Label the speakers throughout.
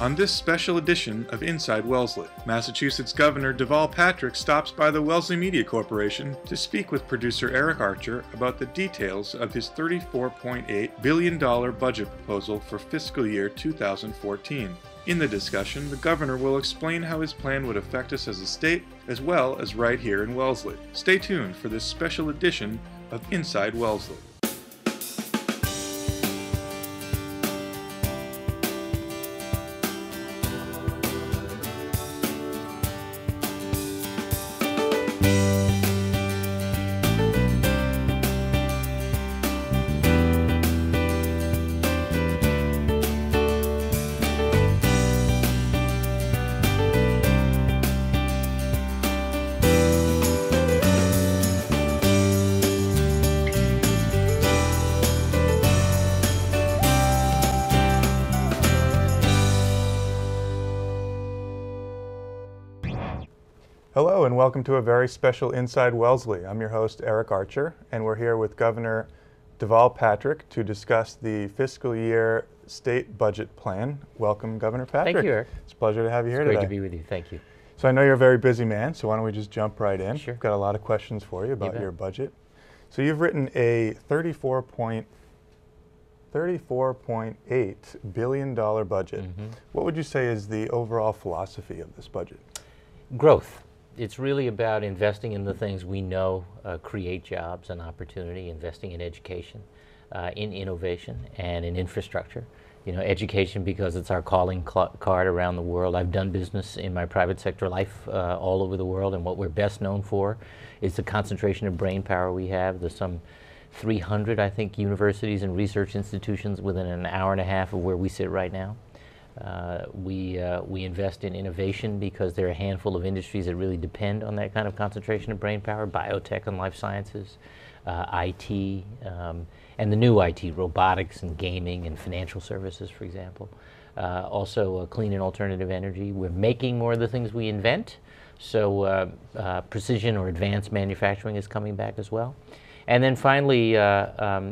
Speaker 1: On this special edition of Inside Wellesley, Massachusetts Governor Deval stops by the Wellesley Media Corporation to speak with producer Eric Archer about the details of his $34.8 billion budget proposal for fiscal year 2014. In the discussion, the governor will explain how his plan would affect us as a state, as well as right here in Wellesley. Stay tuned for this special edition of Inside Wellesley. Hello and welcome to a very special Inside Wellesley. I'm your host Eric Archer, and we're here with Governor Deval to discuss the fiscal year state budget plan. Welcome, Governor Patrick.
Speaker 2: Thank you, Eric.
Speaker 1: It's a pleasure to have you here today.
Speaker 2: It's great to be with you. Thank you.
Speaker 1: So I know you're a very busy man, so why don't we just jump right in?
Speaker 2: Sure.
Speaker 1: I've got a lot of questions for you about your budget. So you've written a $34.8 billion budget. What would you say is the overall philosophy of this budget?
Speaker 2: Growth. It's really about investing in the things we know create jobs and opportunity, investing in education, in innovation, and in infrastructure. You know, education because it's our calling card around the world. I've done business in my private sector life all over the world, and what we're best known for is the concentration of brain power we have. There's some 300, I think, universities and research institutions within an hour and a half of where we sit right now. We invest in innovation because there are a handful of industries that really depend on that kind of concentration of brain power: biotech and life sciences, IT, and the new IT, robotics and gaming and financial services, for example. Also clean and alternative energy. We're making more of the things we invent, so precision or advanced manufacturing is coming back as well. And then finally,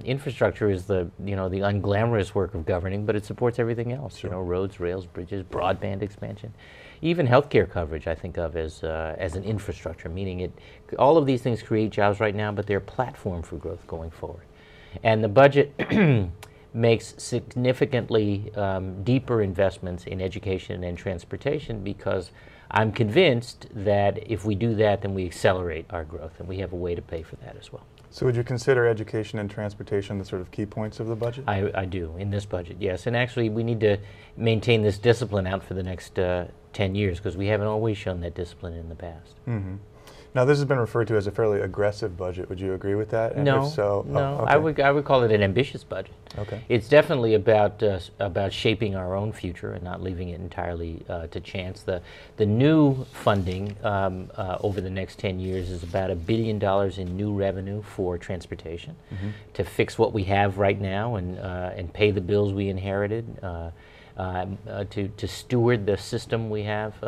Speaker 2: infrastructure is the unglamorous work of governing, but it supports everything else. Sure. You know, roads, rails, bridges, broadband expansion, even healthcare coverage. I think of as an infrastructure, meaning all of these things create jobs right now, but they're a platform for growth going forward. And the budget makes significantly deeper investments in education and transportation because I'm convinced that if we do that, then we accelerate our growth, and we have a way to pay for that as well.
Speaker 1: So would you consider education and transportation the sort of key points of the budget?
Speaker 2: I do, in this budget, yes. And actually, we need to maintain this discipline out for the next 10 years because we haven't always shown that discipline in the past.
Speaker 1: Now, this has been referred to as a fairly aggressive budget. Would you agree with that? And
Speaker 2: No,
Speaker 1: if so,
Speaker 2: no.
Speaker 1: Okay.
Speaker 2: I would call it an ambitious budget.
Speaker 1: Okay.
Speaker 2: It's definitely about shaping our own future and not leaving it entirely to chance. The new funding over the next 10 years is about $1 billion in new revenue for transportation to fix what we have right now and pay the bills we inherited. To steward the system we have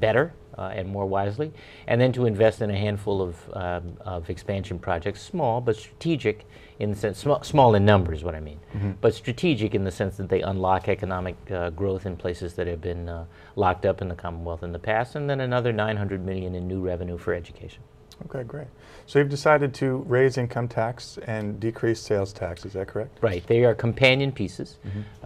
Speaker 2: better and more wisely, and then to invest in a handful of expansion projects, small but strategic in the sense, small in numbers, what I mean, but strategic in the sense that they unlock economic growth in places that have been locked up in the Commonwealth in the past, and then another $900 million in new revenue for education.
Speaker 1: Okay, great. So you've decided to raise income tax and decrease sales tax, is that correct?
Speaker 2: Right. They are companion pieces.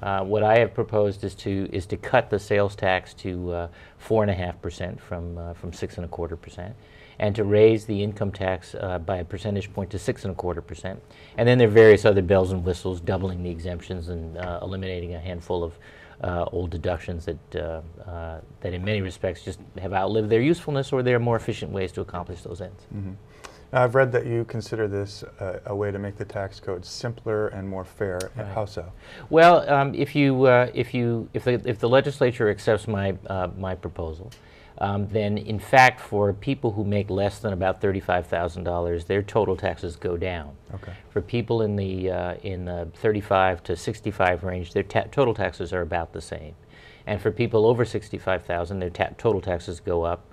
Speaker 2: What I have proposed is to cut the sales tax to 4.5% from 6.25%, and to raise the income tax by a percentage point to 6.25%. And then there are various other bells and whistles, doubling the exemptions and eliminating a handful of old deductions that in many respects just have outlived their usefulness, or there are more efficient ways to accomplish those ends.
Speaker 1: Now, I've read that you consider this a way to make the tax code simpler and more fair. Right. How so? Well,
Speaker 2: if the legislature accepts my proposal, then in fact for people who make less than about $35,000, their total taxes go down.
Speaker 1: Okay.
Speaker 2: For people in the 35 to 65 range, their total taxes are about the same. And for people over 65,000, their total taxes go up,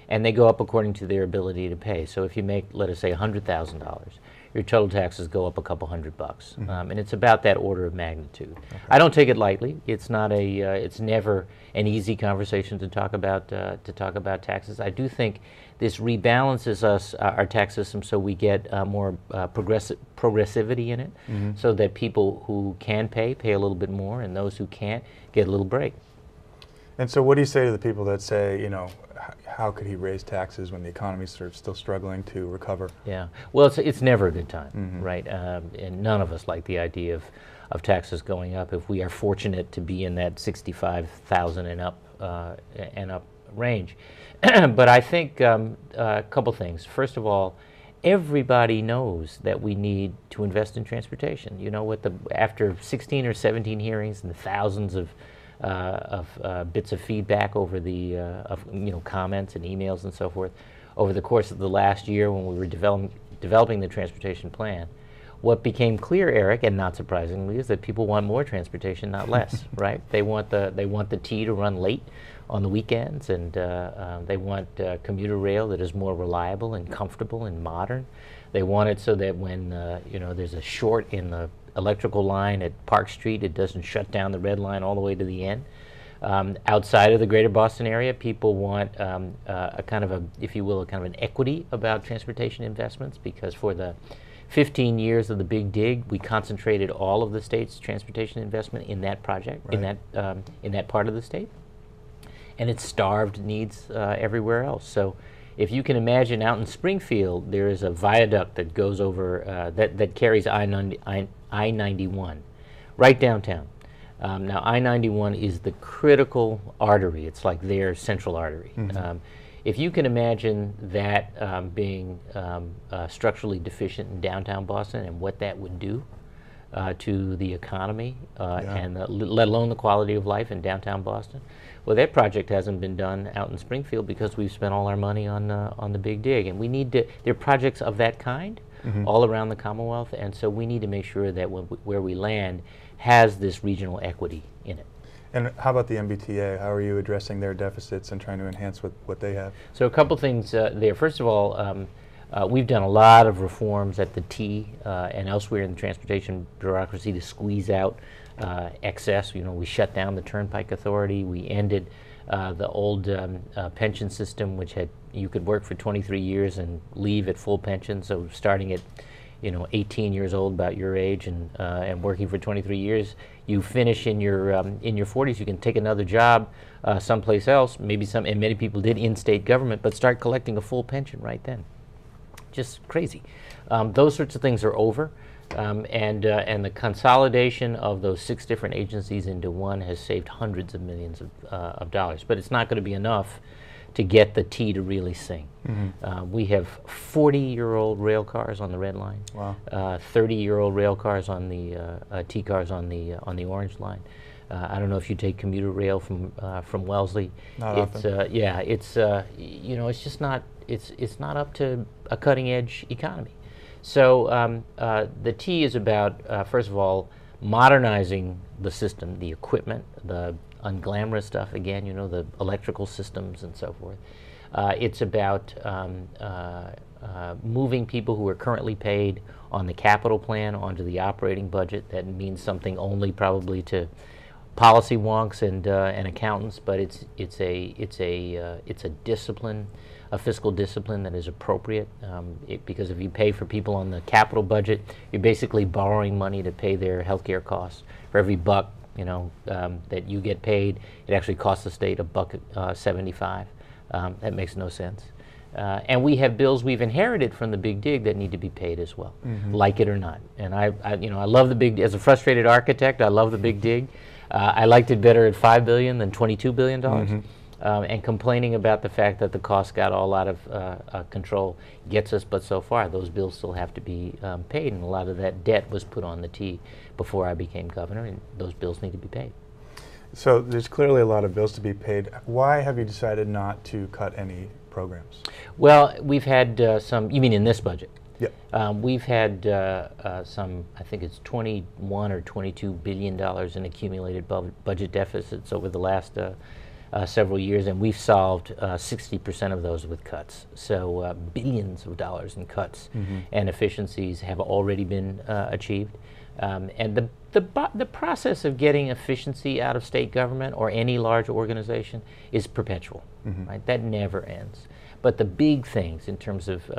Speaker 2: and they go up according to their ability to pay. So if you make, let us say, $100,000, your total taxes go up a couple $100. And it's about that order of magnitude. I don't take it lightly. It's not a, it's never an easy conversation to talk about taxes. I do think this rebalances our tax system so we get more progressivity in it, so that people who can pay a little bit more, and those who can't get a little break.
Speaker 1: And so what do you say to the people that say, you know, how could he raise taxes when the economy's sort of still struggling to recover?
Speaker 2: Yeah, well, it's never a good time, right? And none of us like the idea of taxes going up if we are fortunate to be in that 65,000 and up range. But I think a couple things. First of all, everybody knows that we need to invest in transportation. You know, after 16 or 17 hearings and thousands of bits of feedback over the comments and emails and so forth over the course of the last year when we were developing the transportation plan, what became clear, Eric, and not surprisingly, is that people want more transportation, not less. Right? They want the T to run late on the weekends, and they want commuter rail that is more reliable and comfortable and modern. They want it so that when there's a short in the electrical line at Park Street, it doesn't shut down the red line all the way to the end. Outside of the greater Boston area, people want a kind of an equity about transportation investments, because for the 15 years of the Big Dig, we concentrated all of the state's transportation investment in that project, right, in that part of the state, and it starved needs everywhere else. So if you can imagine, out in Springfield, there is a viaduct that goes over, that carries I-91 right downtown. Now, I-91 is the critical artery. It's like their central artery. If you can imagine that being structurally deficient in downtown Boston and what that would do to the economy and let alone the quality of life in downtown Boston, well, that project hasn't been done out in Springfield because we've spent all our money on the Big Dig, and we need to. There are projects of that kind all around the Commonwealth, and so we need to make sure that where we land has this regional equity in it.
Speaker 1: And how about the MBTA? How are you addressing their deficits and trying to enhance what they have?
Speaker 2: So a couple things there. First of all, we've done a lot of reforms at the T and elsewhere in the transportation bureaucracy to squeeze out excess. You know, we shut down the Turnpike Authority. We ended the old pension system, which had you could work for 23 years and leave at full pension. So starting at 18 years old, about your age, and working for 23 years, you finish in your 40s. You can take another job someplace else, and many people did in state government, but start collecting a full pension right then. Just crazy. Those sorts of things are over, and the consolidation of those 6 different agencies into one has saved hundreds of millions of dollars. But it's not going to be enough to get the T to really sing. We have 40-year-old rail cars on the Red Line. Wow. 30-year-old rail cars on the T cars on the Orange Line. I don't know if you take commuter rail from Wellesley.
Speaker 1: Not often.
Speaker 2: It's just not. It's not up to a cutting-edge economy. So the T is about first of all modernizing the system, the equipment, the unglamorous stuff, again, the electrical systems and so forth. It's about moving people who are currently paid on the capital plan onto the operating budget. That means something only probably to policy wonks and accountants, but it's a discipline, a fiscal discipline that is appropriate, because if you pay for people on the capital budget, you're basically borrowing money to pay their health care costs. For every buck that you get paid, it actually costs the state $1.75. That makes no sense. And we have bills we've inherited from the Big Dig that need to be paid as well, like it or not. And I love the Big Dig. As a frustrated architect, I love the Big Dig. I liked it better at $5 billion than $22 billion. And complaining about the fact that the costs got all out of control gets us but so far. Those bills still have to be paid, and a lot of that debt was put on the T before I became governor, and those bills need to be paid.
Speaker 1: So there's clearly a lot of bills to be paid. Why have you decided not to cut any programs?
Speaker 2: Well, we've had some, you mean in this budget?
Speaker 1: Yeah.
Speaker 2: We've had some, I think it's $21 or $22 billion in accumulated budget deficits over the last several years, and we've solved 60% of those with cuts. So billions of dollars in cuts and efficiencies have already been achieved. And the process of getting efficiency out of state government or any large organization is perpetual, right? That never ends. But the big things in terms of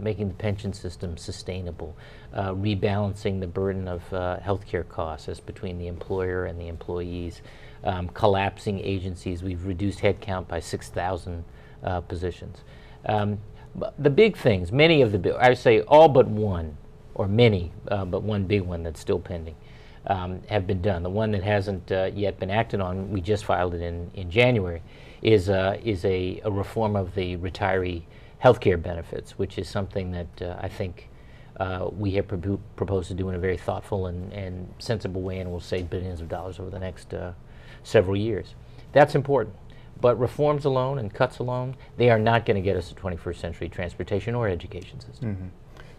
Speaker 2: making the pension system sustainable, rebalancing the burden of healthcare costs as between the employer and the employees, collapsing agencies. We've reduced headcount by 6,000 positions. The big things, many of the, I would say all but one, or many, but one big one that's still pending, have been done. The one that hasn't yet been acted on, we just filed it in January, is a reform of the retiree health care benefits, which is something that I think we have proposed to do in a very thoughtful and sensible way, and will save billions of dollars over the next several years. That's important. But reforms alone and cuts alone, they are not going to get us a 21st century transportation or education system.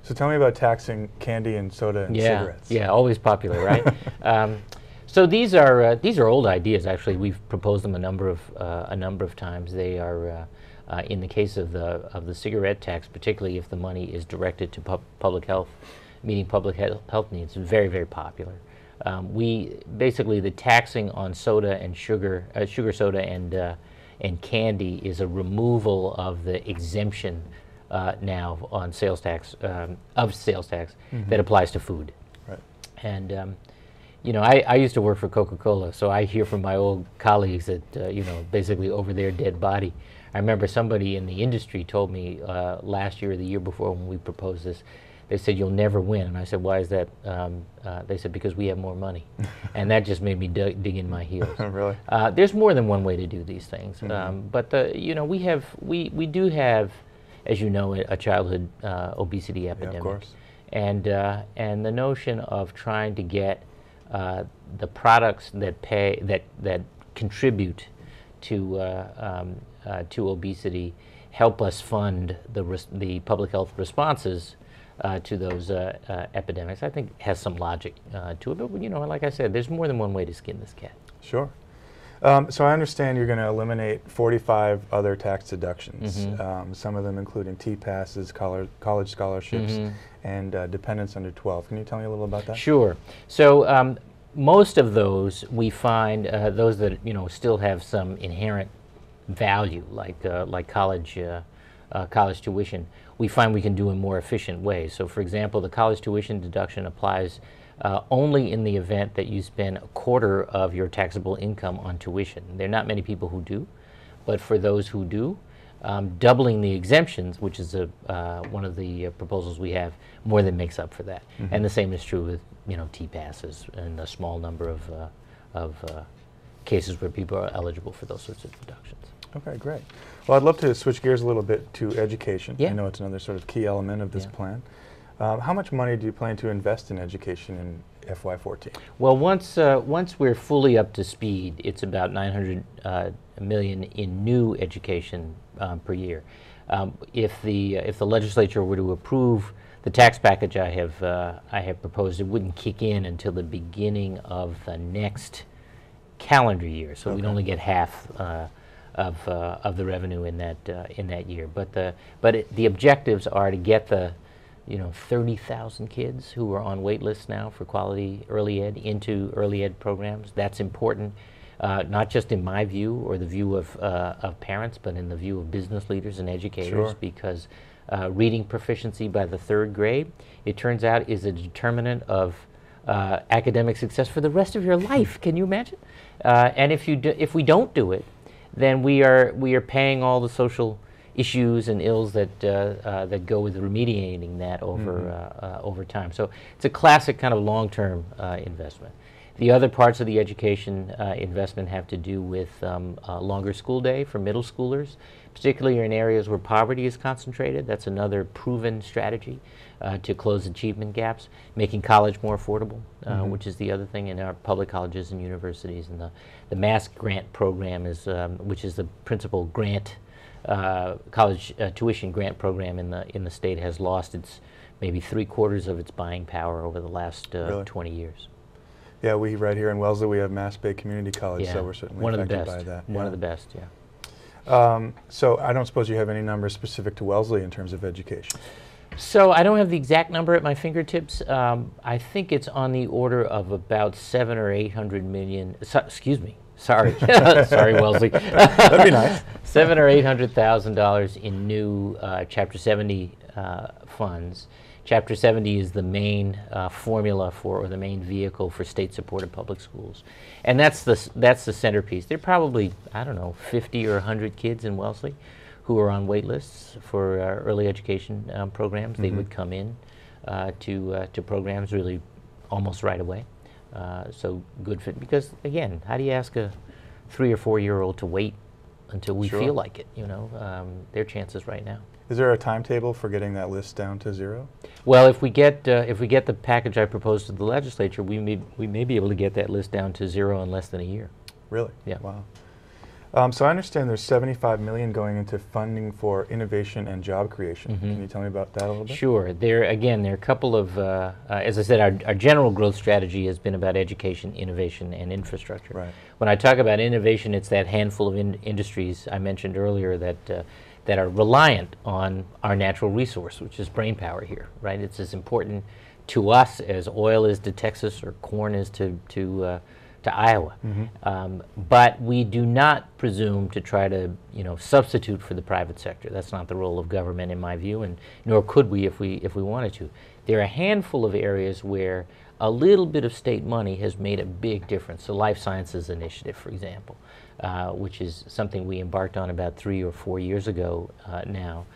Speaker 1: So tell me about taxing candy and soda and cigarettes.
Speaker 2: Yeah, always popular, right? So these are old ideas. Actually, we've proposed them a number of times. They are, in the case of the cigarette tax, particularly if the money is directed to public health, meeting public health needs, very, very popular. Basically the taxing on soda and sugar soda and candy is a removal of the exemption now on sales tax that applies to food.
Speaker 1: Right.
Speaker 2: And you know, I used to work for Coca-Cola, so I hear from my old colleagues that you know, basically over their dead body. I remember somebody in the industry told me last year or the year before when we proposed this, they said, "You'll never win." And I said, "Why is that?" They said, "Because we have more money." And that just made me dig in my heels.
Speaker 1: Really?
Speaker 2: There's more than one way to do these things. But you know, we do have, as you know, a childhood obesity epidemic.
Speaker 1: Yeah, of course.
Speaker 2: And the notion of trying to get the products that contribute to obesity help us fund the public health responses to those epidemics, I think has some logic to it. But you know, like I said, there's more than one way to skin this cat.
Speaker 1: Sure. So I understand you're going to eliminate 45 other tax deductions, some of them including T-passes, college scholarships, and dependents under 12. Can you tell me a little about that?
Speaker 2: Sure. So most of those we find those that you know still have some inherent value, like college tuition, we find we can do in more efficient ways. So for example, the college tuition deduction applies only in the event that you spend a quarter of your taxable income on tuition. There are not many people who do, but for those who do, doubling the exemptions, which is one of the proposals we have, more than makes up for that. And the same is true with T-passes and a small number of cases where people are eligible for those sorts of deductions.
Speaker 1: Okay, great. Well, I'd love to switch gears a little bit to education.
Speaker 2: Yeah.
Speaker 1: I know it's another sort of key element of this plan. How much money do you plan to invest in education in FY14?
Speaker 2: Well, once we're fully up to speed, it's about $900 million in new education per year. If the legislature were to approve the tax package I have proposed, it wouldn't kick in until the beginning of the next calendar year. So we'd only get half of the revenue in that year. But the objectives are to get the 30,000 kids who are on wait lists now for quality early ed into early ed programs. That's important, not just in my view or the view of parents, but in the view of business leaders and educators, because reading proficiency by the 3rd grade, it turns out, is a determinant of academic success for the rest of your life. Can you imagine? And if we don't do it, then we are paying all the social issues and ills that go with remediating that over time. So it's a classic kind of long-term investment. The other parts of the education investment have to do with a longer school day for middle schoolers, particularly in areas where poverty is concentrated. That's another proven strategy to close achievement gaps, making college more affordable, which is the other thing in our public colleges and universities. And the Mass Grant program is, which is the principal grant college tuition grant program in the state, has lost its maybe 3/4 of its buying power over the last 20 years.
Speaker 1: Yeah, we right here in Wellesley, we have Mass Bay Community College, so we're certainly affected by that.
Speaker 2: One of the best, yeah.
Speaker 1: So I don't suppose you have any numbers specific to Wellesley in terms of education?
Speaker 2: So I don't have the exact number at my fingertips. I think it's on the order of about 700 or 800 million. Excuse me. Sorry, sorry, Wellesley.
Speaker 1: That'd be nice.
Speaker 2: $700,000 or $800,000 in new Chapter 70 funds. Chapter 70 is the main formula for, or the main vehicle for state-supported public schools, and that's the centerpiece. There are probably, I don't know, 50 or 100 kids in Wellesley who are on wait lists for early education programs. They would come in to programs really almost right away. So good fit, because again, how do you ask a 3 or 4 year old to wait until we feel like it? You know, their chances right now.
Speaker 1: Is there a timetable for getting that list down to 0?
Speaker 2: Well, if we get the package I proposed to the legislature, we may be able to get that list down to 0 in less than a year.
Speaker 1: Really?
Speaker 2: Yeah.
Speaker 1: Wow. So I understand there's $75 million going into funding for innovation and job creation. Can you tell me about that a little bit?
Speaker 2: Sure. There are a couple of, as I said, our general growth strategy has been about education, innovation, and infrastructure.
Speaker 1: Right.
Speaker 2: When I talk about innovation, it's that handful of industries I mentioned earlier that are reliant on our natural resource, which is brain power here, right? It's as important to us as oil is to Texas or corn is to Iowa. But we do not presume to try to, substitute for the private sector. That's not the role of government, in my view, and nor could we if we wanted to. There are a handful of areas where a little bit of state money has made a big difference. The Life Sciences Initiative, for example, which is something we embarked on about 3 or 4 years ago now,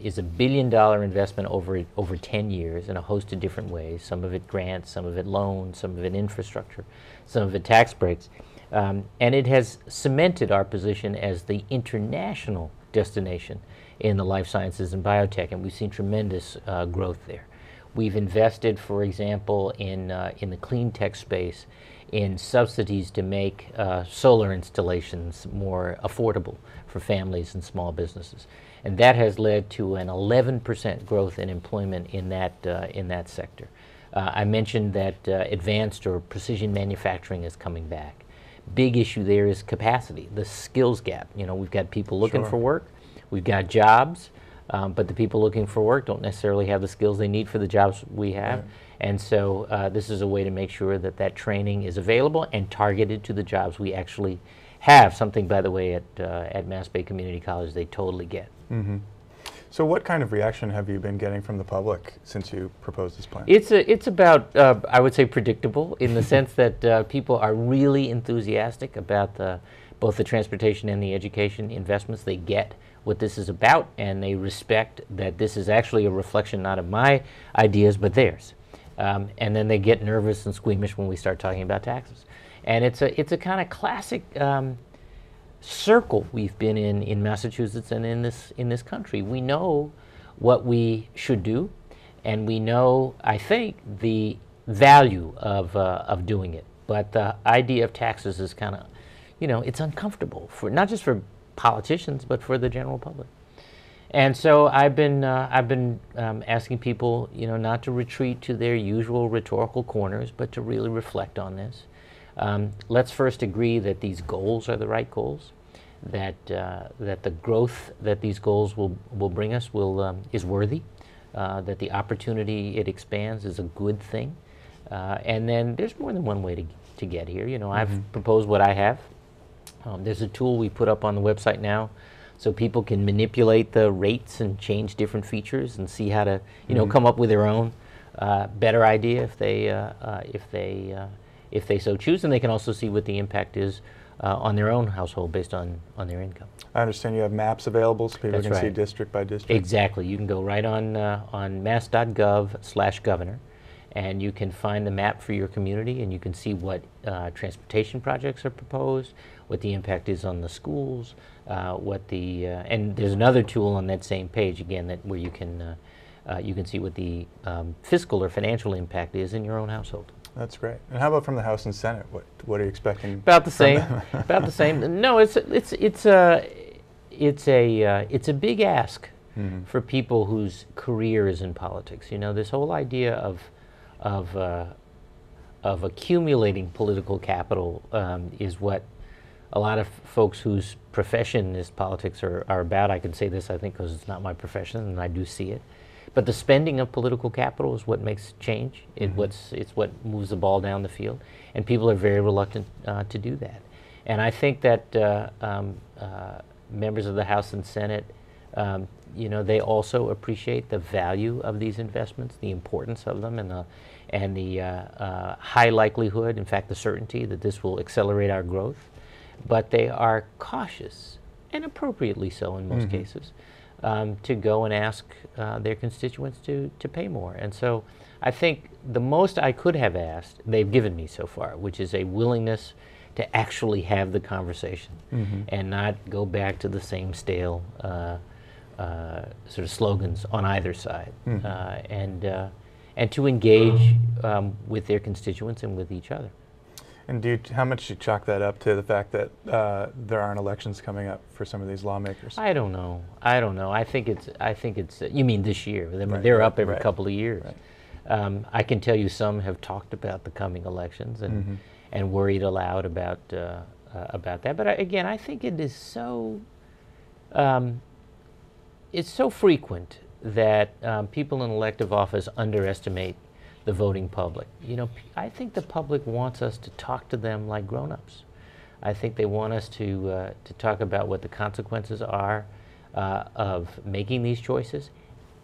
Speaker 2: is $1 billion investment over 10 years in a host of different ways. Some of it grants, some of it loans, some of it infrastructure, some of it tax breaks. And it has cemented our position as the international destination in the life sciences and biotech, and we've seen tremendous growth there. We've invested, for example, in the clean tech space, in subsidies to make solar installations more affordable for families and small businesses. And that has led to an 11% growth in employment in that sector. I mentioned that advanced or precision manufacturing is coming back. Big issue there is capacity, the skills gap. We've got people looking for work, we've got jobs, but the people looking for work don't necessarily have the skills they need for the jobs we have. Right. And so this is a way to make sure that training is available and targeted to the jobs we actually have. Something, by the way, at Mass Bay Community College they totally get.
Speaker 1: So what kind of reaction have you been getting from the public since you proposed this plan?
Speaker 2: It's about, I would say, predictable, in the sense that people are really enthusiastic about both the transportation and the education investments. They get what this is about, and they respect that this is actually a reflection not of my ideas but theirs. And then they get nervous and squeamish when we start talking about taxes. And it's a kind of classic circle we've been in Massachusetts and in this country. We know what we should do, and we know, I think, the value of doing it. But the idea of taxes is kind of, it's uncomfortable for not just for politicians but for the general public. And so I've been asking people, not to retreat to their usual rhetorical corners, but to really reflect on this. Let's first agree that these goals are the right goals, that the growth that these goals will bring us is worthy, that the opportunity it expands is a good thing, and then there's more than one way to get here. I've proposed what I have. There's a tool we put up on the website now, so people can manipulate the rates and change different features and see how to, come up with their own better idea if they so choose, and they can also see what the impact is on their own household based on their income.
Speaker 1: I understand you have maps available so people can see district by district.
Speaker 2: Exactly. You can go right on mass.gov/governor, and you can find the map for your community, and you can see what transportation projects are proposed, what the impact is on the schools, and there's another tool on that same page again where you can see what the fiscal or financial impact is in your own household.
Speaker 1: That's great. And how about from the House and Senate? What are you expecting?
Speaker 2: About the same. About the same. No, it's a big ask for people whose career is in politics. This whole idea of of accumulating political capital is what a lot of folks whose profession is politics are about. I can say this, I think, because it's not my profession, and I do see it. But the spending of political capital is what makes change. It's what moves the ball down the field, and people are very reluctant to do that. And I think that members of the House and Senate, they also appreciate the value of these investments, the importance of them, and the high likelihood, in fact, the certainty that this will accelerate our growth. But they are cautious, and appropriately so in most cases, to go and ask their constituents to pay more. And so I think the most I could have asked, they've given me so far, which is a willingness to actually have the conversation and not go back to the same stale sort of slogans on either side, and to engage with their constituents and with each other.
Speaker 3: And how much do you chalk that up to the fact that there aren't elections coming up for some of these lawmakers?
Speaker 2: I don't know. I think it's. You mean this year? I mean, they're up every couple of years. Right. I can tell you some have talked about the coming elections and worried aloud about that. But again, I think it is so. It's so frequent that people in elective office underestimate the voting public. I think the public wants us to talk to them like grown-ups. I think they want us to talk about what the consequences are of making these choices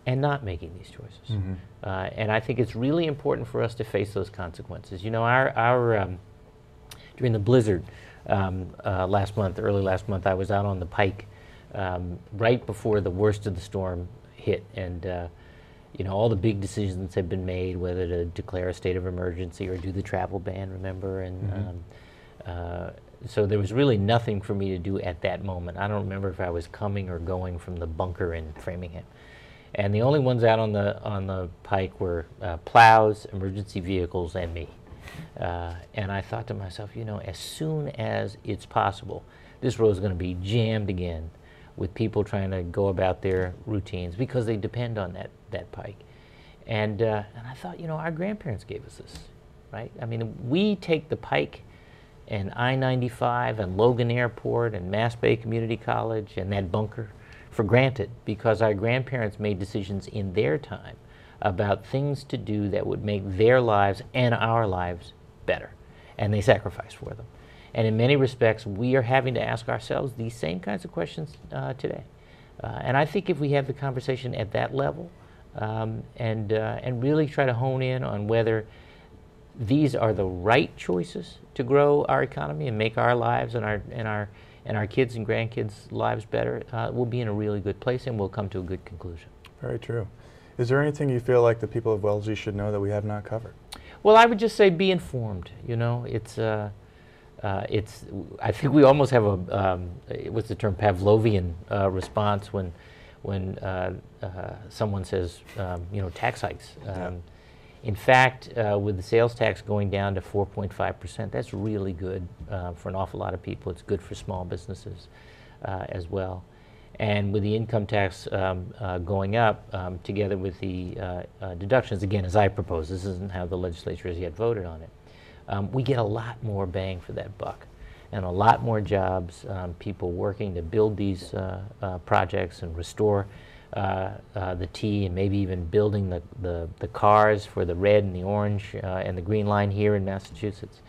Speaker 2: and not making these choices. And I think it's really important for us to face those consequences. During the blizzard early last month, I was out on the Pike right before the worst of the storm hit, and all the big decisions have been made, whether to declare a state of emergency or do the travel ban, remember? And so there was really nothing for me to do at that moment. I don't remember if I was coming or going from the bunker in Framingham. And the only ones out on the Pike were plows, emergency vehicles, and me. And I thought to myself, as soon as it's possible, this road is going to be jammed again with people trying to go about their routines because they depend on that Pike. And I thought, our grandparents gave us this, right? I mean, we take the Pike and I-95 and Logan Airport and Mass Bay Community College and that bunker for granted because our grandparents made decisions in their time about things to do that would make their lives and our lives better, and they sacrificed for them. And in many respects, we are having to ask ourselves these same kinds of questions today. And I think if we have the conversation at that level and really try to hone in on whether these are the right choices to grow our economy and make our lives and our kids and grandkids' lives better, we'll be in a really good place and we'll come to a good conclusion. Very true.
Speaker 3: Is there anything you feel like the people of Wellesley should know that we have not covered?
Speaker 2: Well, I would just say be informed. I think we almost have what's the term, Pavlovian response when someone says, tax hikes. In fact, with the sales tax going down to 4.5%, that's really good for an awful lot of people. It's good for small businesses as well. And with the income tax going up, together with the deductions, again, as I propose, this isn't how the legislature has yet voted on it, we get a lot more bang for that buck and a lot more jobs, people working to build these projects and restore the T and maybe even building the cars for the red and the orange and the green line here in Massachusetts.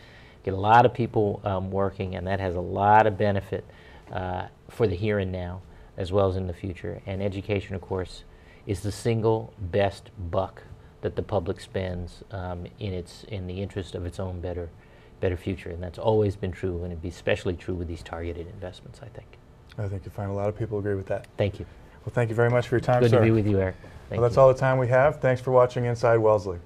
Speaker 2: Get a lot of people working, and that has a lot of benefit for the here and now as well as in the future. And education, of course, is the single best buck that the public spends in the interest of its own better future. And that's always been true, and it'd be especially true with these targeted investments, I think.
Speaker 3: I think you'll find a lot of people agree with that.
Speaker 2: Thank you.
Speaker 3: Well, thank you very much for your time,
Speaker 2: Good
Speaker 3: sir.
Speaker 2: to be with you, Eric.
Speaker 3: Well, that's all the time we have. Thanks for watching Inside Wellesley.